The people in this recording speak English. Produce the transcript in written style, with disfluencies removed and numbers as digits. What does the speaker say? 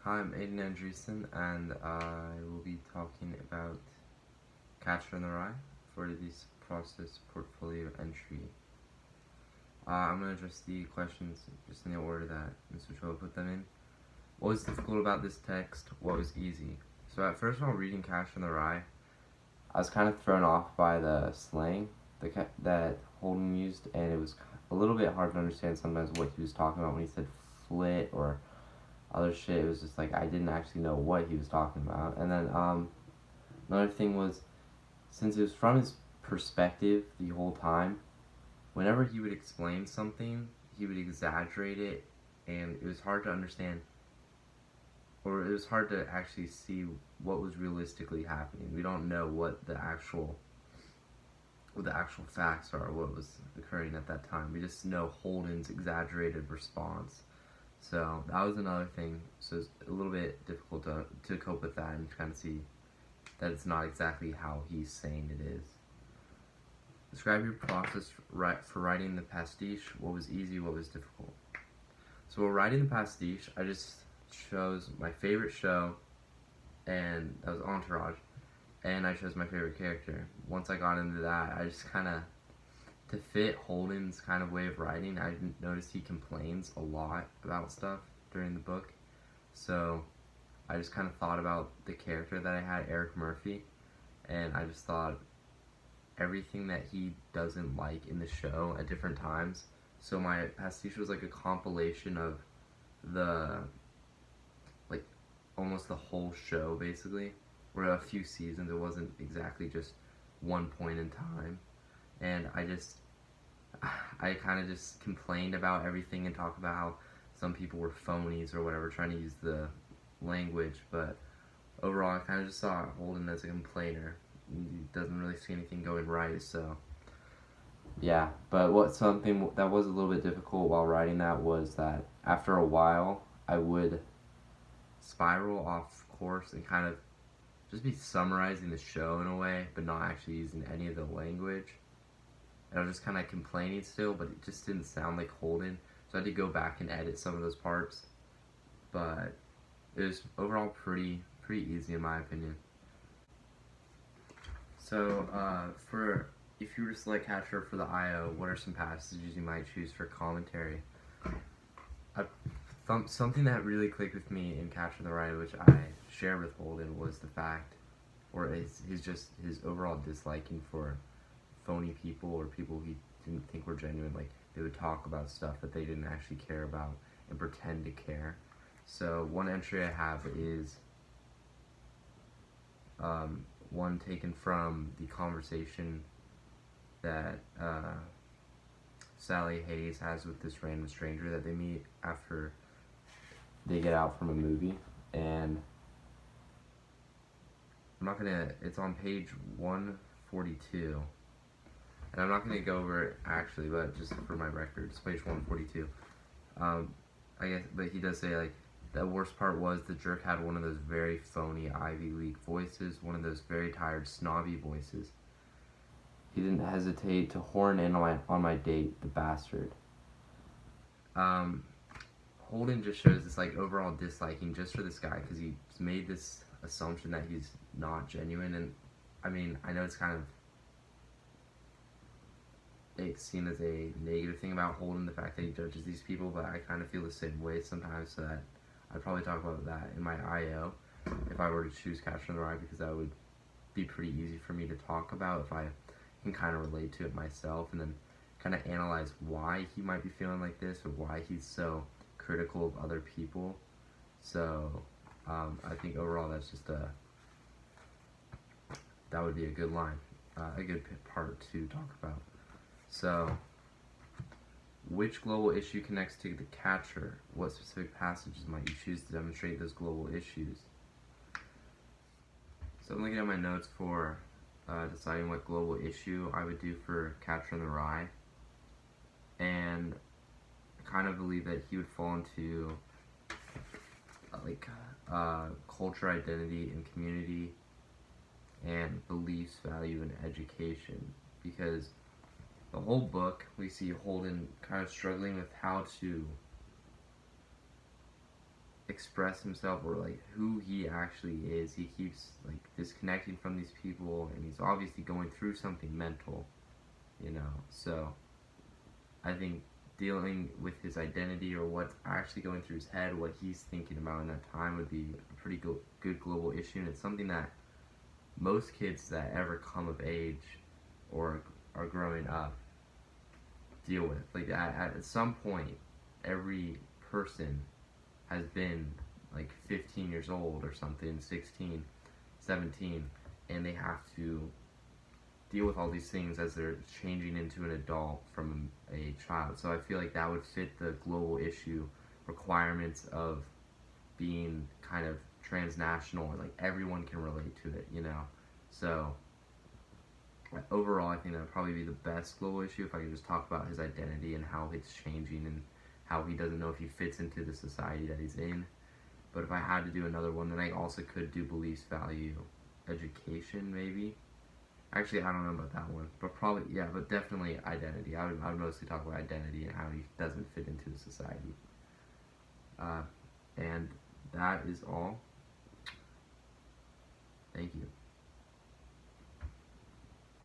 Hi, I'm Aiden Andreessen, and I will be talking about Catcher in the Rye for this process portfolio entry. I'm going to address the questions just in the order that Mr. Cho put them in. What was difficult about this text? What was easy? So at first while reading Catcher in the Rye, I was kind of thrown off by the slang that Holden used, and it was a little bit hard to understand sometimes what he was talking about when he said flit or other shit. It was just like I didn't actually know what he was talking about. And then another thing was, since it was from his perspective the whole time, whenever he would explain something, he would exaggerate it, and it was hard to understand, or it was hard to actually see what was realistically happening. We don't know what the actual facts are, what was occurring at that time. We just know Holden's exaggerated response. So that was another thing. So it's a little bit difficult to cope with that and kind of see that it's not exactly how he's saying it is. Describe your process for writing the pastiche. What was easy, what was difficult? So while writing the pastiche, I just chose my favorite show, and that was Entourage, and I chose my favorite character. Once I got into that, I just kind of, to fit Holden's kind of way of writing, I noticed he complains a lot about stuff during the book. So I just kind of thought about the character that I had, Eric Murphy, and I just thought everything that he doesn't like in the show at different times. So my pastiche was like a compilation of the, like, almost the whole show basically, or a few seasons. It wasn't exactly just one point in time. And I kind of just complained about everything and talked about how some people were phonies or whatever, trying to use the language, but overall I kind of just saw Holden as a complainer. He doesn't really see anything going right, so yeah. But something that was a little bit difficult while writing that was that after a while I would spiral off course and kind of just be summarizing the show in a way, but not actually using any of the language. And I was just kind of complaining still, but it just didn't sound like Holden. So I had to go back and edit some of those parts. But it was overall pretty easy in my opinion. So for if you were to select Catcher for the IO, what are some passages you might choose for commentary? Something that really clicked with me in Catcher in the Rye, which I shared with Holden, was the fact, or his overall disliking for phony people or people he didn't think were genuine. Like, they would talk about stuff that they didn't actually care about and pretend to care. So one entry I have is one taken from the conversation that Sally Hayes has with this random stranger that they meet after they get out from a movie. And it's on page 142. And I'm not going to go over it actually, but just for my record, it's page 142. I guess, but he does say, like, the worst part was the jerk had one of those very phony Ivy League voices, one of those very tired, snobby voices. He didn't hesitate to horn in on my date, the bastard. Holden just shows this, like, overall disliking just for this guy because he's made this assumption that he's not genuine. And I mean, I know it's kind of seen as a negative thing about Holden, the fact that he judges these people, but I kind of feel the same way sometimes, so that I'd probably talk about that in my IO if I were to choose Catcher in the Rye, because that would be pretty easy for me to talk about if I can kind of relate to it myself, and then kind of analyze why he might be feeling like this or why he's so critical of other people. So I think overall that would be a good line, a good part to talk about. So, which global issue connects to the Catcher? What specific passages might you choose to demonstrate those global issues? So I'm looking at my notes for deciding what global issue I would do for Catcher in the Rye. And I kind of believe that he would fall into culture, identity, and community, and beliefs, value, and education. Because the whole book, we see Holden kind of struggling with how to express himself or like who he actually is. He keeps like disconnecting from these people, and he's obviously going through something mental, you know. So I think dealing with his identity or what's actually going through his head, what he's thinking about in that time, would be a pretty good global issue, and it's something that most kids that ever come of age or are growing up deal with. Like at some point, every person has been like 15 years old or something, 16, 17, and they have to deal with all these things as they're changing into an adult from a child. So I feel like that would fit the global issue requirements of being kind of transnational, and like everyone can relate to it, you know. So overall, I think that would probably be the best global issue if I could just talk about his identity and how it's changing and how he doesn't know if he fits into the society that he's in. But if I had to do another one, then I also could do beliefs, value, education, maybe. Actually, I don't know about that one, but probably, yeah, but definitely identity. I would mostly talk about identity and how he doesn't fit into the society. And that is all. Thank you.